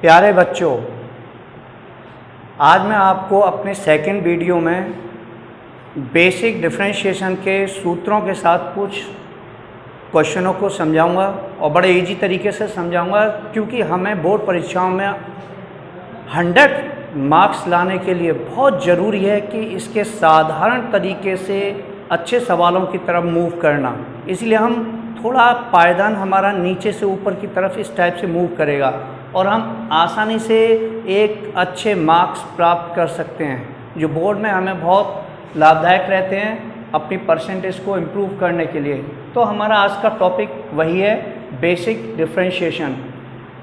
प्यारे बच्चों, आज मैं आपको अपने सेकंड वीडियो में बेसिक डिफरेंशिएशन के सूत्रों के साथ कुछ क्वेश्चनों को समझाऊंगा और बड़े इजी तरीके से समझाऊंगा, क्योंकि हमें बोर्ड परीक्षाओं में 100 मार्क्स लाने के लिए बहुत ज़रूरी है कि इसके साधारण तरीके से अच्छे सवालों की तरफ मूव करना। इसलिए हम थोड़ा पायदान हमारा नीचे से ऊपर की तरफ इस टाइप से मूव करेगा और हम आसानी से एक अच्छे मार्क्स प्राप्त कर सकते हैं, जो बोर्ड में हमें बहुत लाभदायक रहते हैं अपनी परसेंटेज को इम्प्रूव करने के लिए। तो हमारा आज का टॉपिक वही है, बेसिक डिफरेंशिएशन।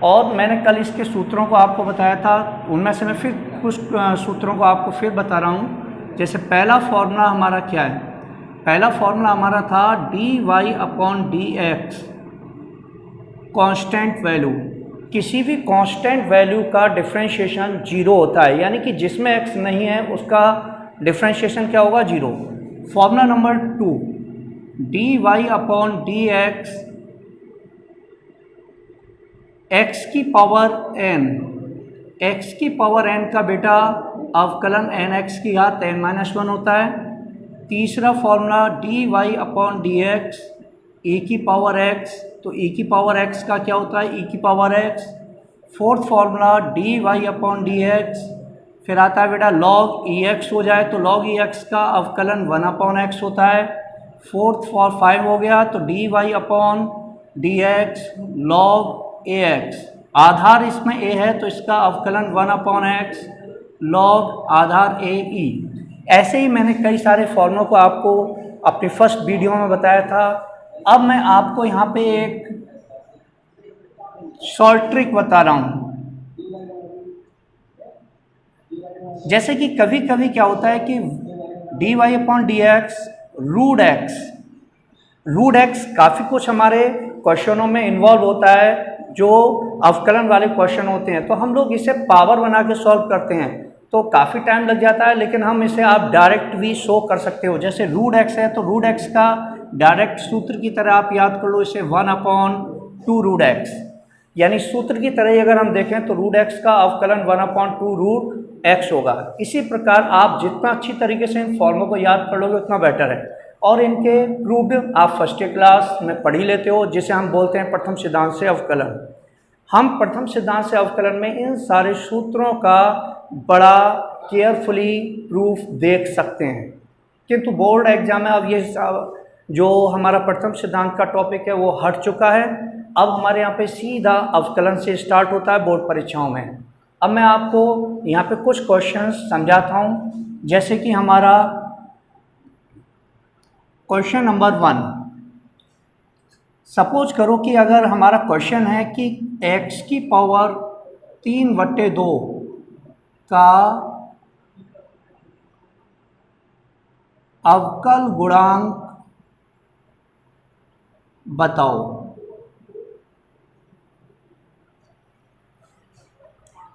और मैंने कल इसके सूत्रों को आपको बताया था, उनमें से मैं फिर कुछ सूत्रों को आपको फिर बता रहा हूँ। जैसे पहला फॉर्मूला हमारा क्या है? पहला फॉर्मूला हमारा था dy/dx, कांस्टेंट वैल्यू। किसी भी कांस्टेंट वैल्यू का डिफरेंशिएशन जीरो होता है, यानी कि जिसमें x नहीं है उसका डिफरेंशिएशन क्या होगा? Zero. Formula number 2, dy/dx x की पावर n, x की पावर n का बेटा अवकलन nx की घात n-1 होता है। तीसरा फॉर्मूला dy/dx e की पावर x, तो e की पावर x का क्या होता है? e की power x। Fourth formula dy/dx, फिर आता है बेटा log ex हो जाए तो log ex का अवकलन 1/x होता है। फोर्थ फॉर 5 हो गया तो dy/dx log ax, आधार इसमें a है तो इसका अवकलन 1/x log आधार ae। ऐसे ही मैंने कई सारे फॉर्मूलों को आपको अपनी फर्स्ट वीडियो में बताया था। अब मैं आपको यहाँ पे एक शॉर्ट ट्रिक बता रहा हूँ। जैसे कि कभी कभी क्या होता है कि dy/dx रूट एक्स काफ़ी कुछ हमारे क्वेश्चनों में इन्वॉल्व होता है, जो अवकलन वाले क्वेश्चन होते हैं। तो हम लोग इसे पावर बना के सॉल्व करते हैं तो काफ़ी टाइम लग जाता है, लेकिन हम इसे आप डायरेक्ट भी शो कर सकते हो। जैसे रूट एक्स है तो रूट एक्स का डायरेक्ट सूत्र की तरह आप याद कर लो इसे 1/2 रूट एक्स, यानी सूत्र की तरह ही अगर हम देखें तो रूट एक्स का अवकलन 1/2 रूट एक्स होगा। इसी प्रकार आप जितना अच्छी तरीके से इन फॉर्मों को याद कर लोगे उतना बेटर है। और इनके प्रूव्ड आप फर्स्ट क्लास में पढ़ ही लेते हो, जिसे हम बोलते हैं प्रथम सिद्धांत से अवकलन। हम प्रथम सिद्धांत से अवकलन में इन सारे सूत्रों का बड़ा केयरफुली प्रूफ देख सकते हैं, किंतु बोर्ड एग्जाम में अब ये जो हमारा प्रथम सिद्धांत का टॉपिक है वो हट चुका है। अब हमारे यहाँ पे सीधा अवकलन से स्टार्ट होता है बोर्ड परीक्षाओं में। अब मैं आपको यहाँ पे कुछ क्वेश्चंस समझाता हूँ। जैसे कि हमारा क्वेश्चन नंबर 1, सपोज करो कि अगर हमारा क्वेश्चन है कि x की पावर 3/2 का अवकल गुणांक बताओ।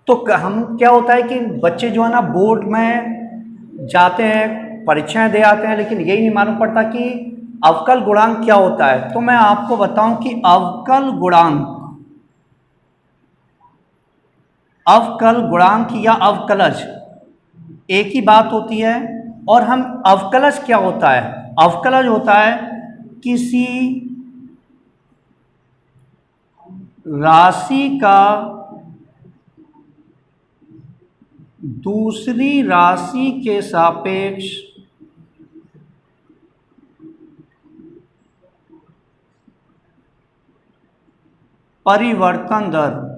तो हम क्या होता है कि बच्चे जो है ना बोर्ड में जाते हैं, परीक्षाएं दे आते हैं, लेकिन यही नहीं मालूम पड़ता कि अवकल गुणांक क्या होता है। तो मैं आपको बताऊं कि अवकल गुणांक या अवकलज एक ही बात होती है। और हम अवकलज क्या होता है? अवकलज होता है किसी राशि का दूसरी राशि के सापेक्ष परिवर्तन दर।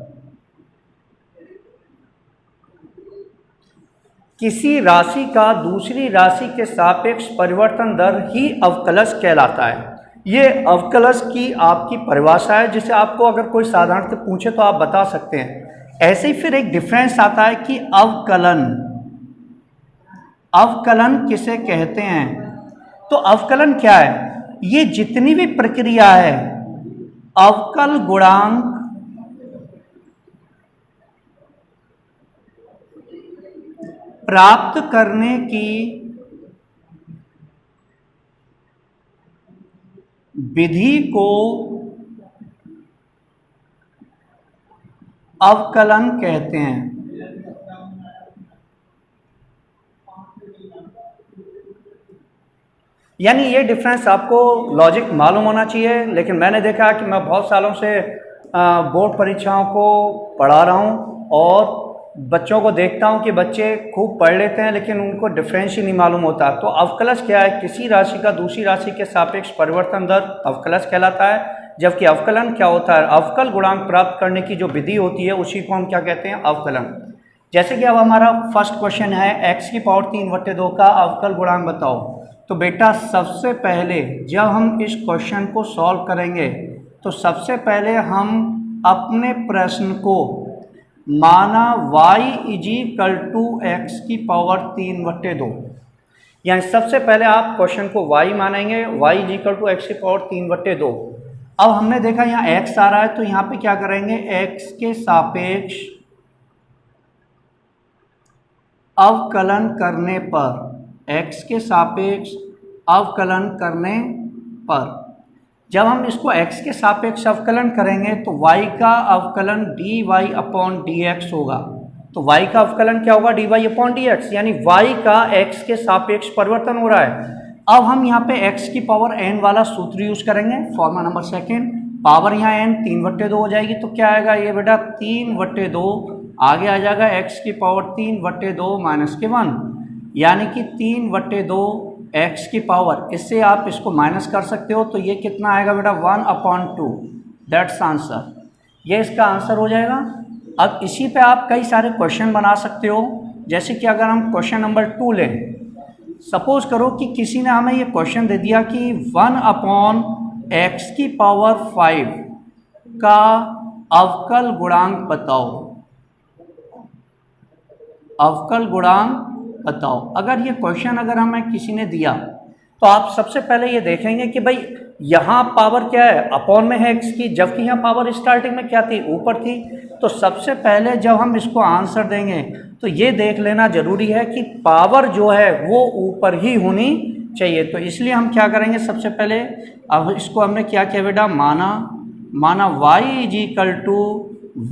किसी राशि का दूसरी राशि के सापेक्ष परिवर्तन दर ही अवकलज कहलाता है। ये अवकलज की आपकी परिभाषा है, जिसे आपको अगर कोई साधारणतः पूछे तो आप बता सकते हैं। ऐसे ही फिर एक डिफरेंस आता है कि अवकलन किसे कहते हैं। तो अवकलन क्या है? ये जितनी भी प्रक्रिया है अवकल गुणांक प्राप्त करने की विधि को अवकलन कहते हैं। यानी ये डिफरेंस आपको लॉजिक मालूम होना चाहिए। लेकिन मैंने देखा कि मैं बहुत सालों से बोर्ड परीक्षाओं को पढ़ा रहा हूँ और बच्चों को देखता हूँ कि बच्चे खूब पढ़ लेते हैं लेकिन उनको डिफरेंस ही नहीं मालूम होता। तो अवकलज क्या है? किसी राशि का दूसरी राशि के सापेक्ष परिवर्तन दर अवकलज कहलाता है। जबकि अवकलन क्या होता है? अवकल गुणांक प्राप्त करने की जो विधि होती है उसी को हम क्या कहते हैं? अवकलन। जैसे कि अब हमारा फर्स्ट क्वेश्चन है x की पावर 3/2 का अवकल गुणांक बताओ। तो बेटा सबसे पहले जब हम इस क्वेश्चन को सॉल्व करेंगे तो सबसे पहले हम अपने प्रश्न को माना y = x की पावर 3/2, यानी सबसे पहले आप क्वेश्चन को y मानेंगे, y = x की पावर 3/2। अब हमने देखा यहाँ x आ रहा है तो यहाँ पे क्या करेंगे? x के सापेक्ष अवकलन करने पर, x के सापेक्ष अवकलन करने पर जब हम इसको x के सापेक्ष अवकलन करेंगे तो y का अवकलन dy/dx होगा। तो y का अवकलन क्या होगा? dy/dx, यानी y का x के सापेक्ष परिवर्तन हो रहा है। अब हम यहाँ पे x की पावर n वाला सूत्र यूज करेंगे, फॉर्मूला नंबर सेकेंड। पावर यहाँ n 3/2 हो जाएगी तो क्या आएगा? ये बेटा 3/2 आगे आ जाएगा x की पावर 3/2 -1, यानी कि 3/2 x की पावर। इससे आप इसको माइनस कर सकते हो तो ये कितना आएगा बेटा? 1/2। That's answer. ये इसका आंसर हो जाएगा। अब इसी पे आप कई सारे क्वेश्चन बना सकते हो। जैसे कि अगर हम क्वेश्चन नंबर 2 लें, सपोज करो कि किसी ने हमें ये क्वेश्चन दे दिया कि 1/x की पावर 5 का अवकल गुणांक बताओ। अवकल गुणांक बताओ। अगर ये क्वेश्चन अगर हमें किसी ने दिया तो आप सबसे पहले ये देखेंगे कि भाई यहाँ पावर क्या है? अपॉन में है x की, जबकि यहाँ पावर स्टार्टिंग में क्या थी? ऊपर थी। तो सबसे पहले जब हम इसको आंसर देंगे तो ये देख लेना जरूरी है कि पावर जो है वो ऊपर ही होनी चाहिए। तो इसलिए हम क्या करेंगे? सबसे पहले अब इसको हमने क्या किया बेटा? माना y =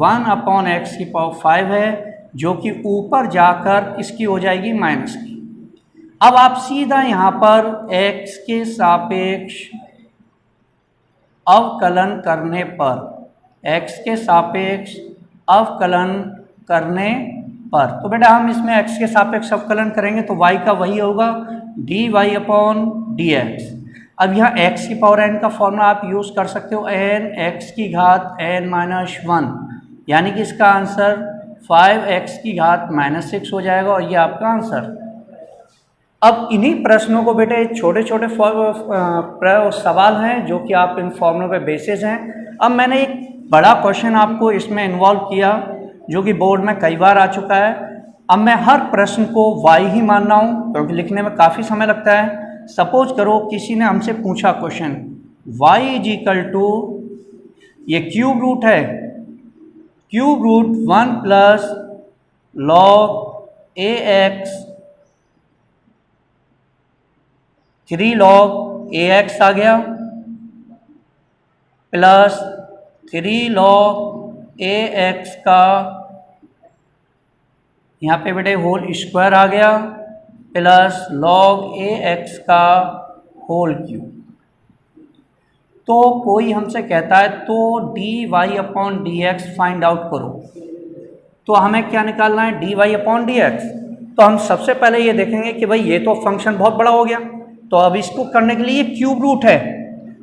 1/x की पावर 5 है, जो कि ऊपर जाकर इसकी हो जाएगी माइनस की। अब आप सीधा यहाँ पर x के सापेक्ष अवकलन करने पर, x के सापेक्ष अवकलन करने पर, तो बेटा हम इसमें x के सापेक्ष अवकलन करेंगे तो y का वही होगा dy/dx। अब यहाँ x की पावर n का फॉर्मूला आप यूज़ कर सकते हो, n x की घात n-1, यानी कि इसका आंसर 5x की घात -6 हो जाएगा और ये आपका आंसर। अब इन्हीं प्रश्नों को बेटे छोटे छोटे सवाल हैं जो कि आप इन फॉर्मूलों पे बेसिस हैं। अब मैंने एक बड़ा क्वेश्चन आपको इसमें इन्वॉल्व किया जो कि बोर्ड में कई बार आ चुका है। अब मैं हर प्रश्न को y ही मान रहा हूँ क्योंकि लिखने में काफ़ी समय लगता है। सपोज करो किसी ने हमसे पूछा क्वेश्चन y = ये क्यूब रूट है, cube root 1 + log ax 3 log ax आ गया, प्लस 3 log ax का यहाँ पे बेटे होल स्क्वायर आ गया, प्लस log ax का होल क्यूब। तो कोई हमसे कहता है तो dy/dx फाइंड आउट करो, तो हमें क्या निकालना है? dy/dx। तो हम सबसे पहले ये देखेंगे कि भाई ये तो फंक्शन बहुत बड़ा हो गया, तो अब इसको करने के लिए क्यूब रूट है।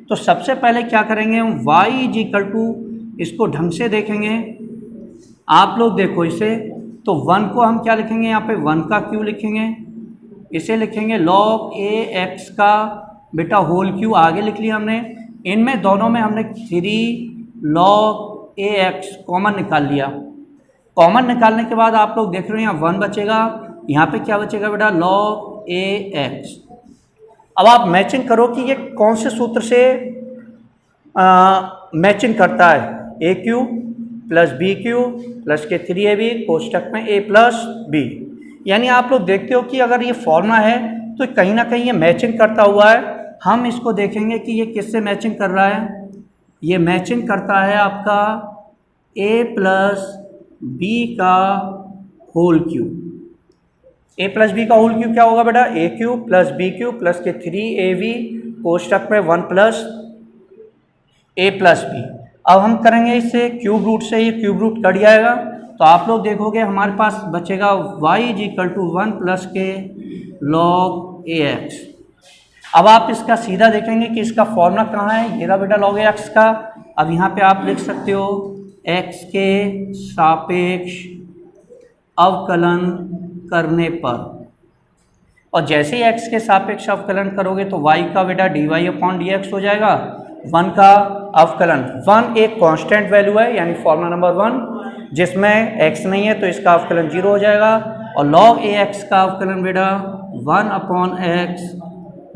तो सबसे पहले क्या करेंगे हम? y = इसको ढंग से देखेंगे। आप लोग देखो इसे, तो 1 को हम क्या लिखेंगे? यहाँ पे 1 का क्यू लिखेंगे, इसे लिखेंगे log ax का बेटा होल क्यू आगे लिख लिया हमने। इनमें दोनों में हमने 3 log ax कॉमन निकाल लिया। कॉमन निकालने के बाद आप लोग देख रहे हो यहाँ 1 बचेगा, यहाँ पे क्या बचेगा बेटा? log ax। अब आप मैचिंग करो कि ये कौन से सूत्र से मैचिंग करता है? A cube plus B cube plus के 3ab कोष्टक में a प्लस b। यानी आप लोग देखते हो कि अगर ये फॉर्मूला है तो कहीं ना कहीं ये मैचिंग करता हुआ है। हम इसको देखेंगे कि ये किससे मैचिंग कर रहा है। ये मैचिंग करता है आपका a प्लस बी का whole cube. A plus B का होल क्यूब क्या होगा बेटा, A cube plus B cube plus के 3ab कोष्टक में 1 प्लस ए प्लस बी। अब हम करेंगे इससे क्यूब रूट से, ये क्यूब रूट कट जाएगा तो आप लोग देखोगे हमारे पास बचेगा y = 1 प्लस के log ax। अब आप इसका सीधा देखेंगे कि इसका फॉर्मूला कहाँ है, ये रहा बेटा log ax का। अब यहाँ पे आप लिख सकते हो x के सापेक्ष अवकलन करने पर, और जैसे ही x के सापेक्ष अवकलन करोगे तो y का बेटा dy/dx हो जाएगा। 1 का अवकलन, 1 एक कांस्टेंट वैल्यू है यानी फॉर्मूला नंबर 1, जिसमें x नहीं है तो इसका अवकलन 0 हो जाएगा। और log ax का अवकलन बेटा 1/x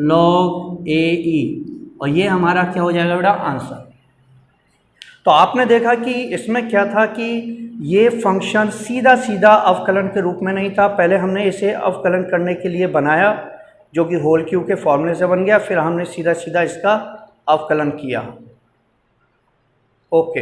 log ae, और ये हमारा क्या हो जाएगा बेटा, आंसर। तो आपने देखा कि इसमें क्या था कि ये फंक्शन सीधा सीधा अवकलन के रूप में नहीं था, पहले हमने इसे अवकलन करने के लिए बनाया जो कि होल क्यूब के फॉर्मूले से बन गया, फिर हमने सीधा सीधा इसका अवकलन किया। ओके।